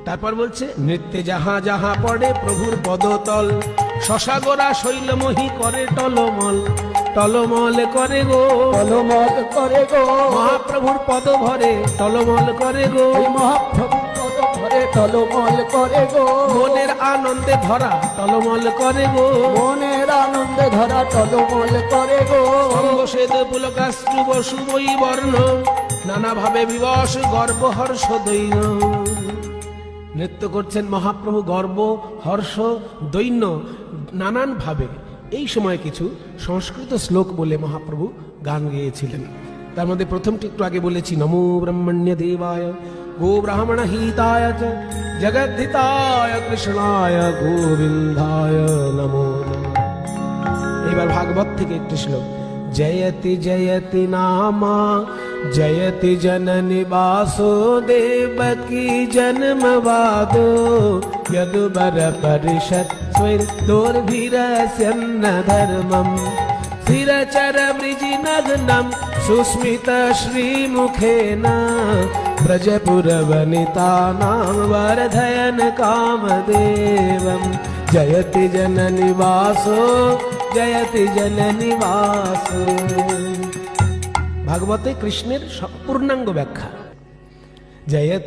তারপর বলছে নৃত্যে যাহা যাহা পড়ে প্রভুর পদতল, শশাগোরা শৈলমোহী করে টলমল, টলমল করে গো, টলমল করে গো, মহাপ্রভুর পদ ভরে টলমল করে গো, মহাপ্রভু পদ ভরে টলমল করে গো, মনের আনন্দে ধরা টলমল করে গো, মনের আনন্দে ধরা টলমল করে গো, অঙ্গসেদ পুলকাশ্রু বসুবই বর্ণ, নানাভাবে বিবশ গর্ব হর্ষ দৈন্য। নৃত্য করছেন মহাপ্রভু, গর্ব হর্ষ দৈন্য নানান ভাবে। এই সময় কিছু সংস্কৃত শ্লোক বলে মহাপ্রভু গান গেয়েছিলেন। তার মধ্যে প্রথমটি একটু আগে বলেছি, নমো ব্রহ্মণ্য দেবায় গো ব্রাহ্মণ হিতায় চ জগদ্ধিতায় কৃষ্ণায় গোবিন্দায় নমো নমঃ। এবার ভাগবত থেকে একটি শ্লোক, জয়তি জয়তি নামা जयति जननि वासुदेवकी जन्मवादो यदुबर परिषत् स्वैर्दोर्भिरस्यन्न धर्मम् स्थिरचर वृजिनग्नं सुस्मित श्रीमुखेन ब्रजपुरवनितानां वर्धयन् कामदेवम् जयति जननि वासो जयति जननि वासो। ভাগবতে কৃষ্ণের পূর্ণাঙ্গ ব্যাখ্যা। জয়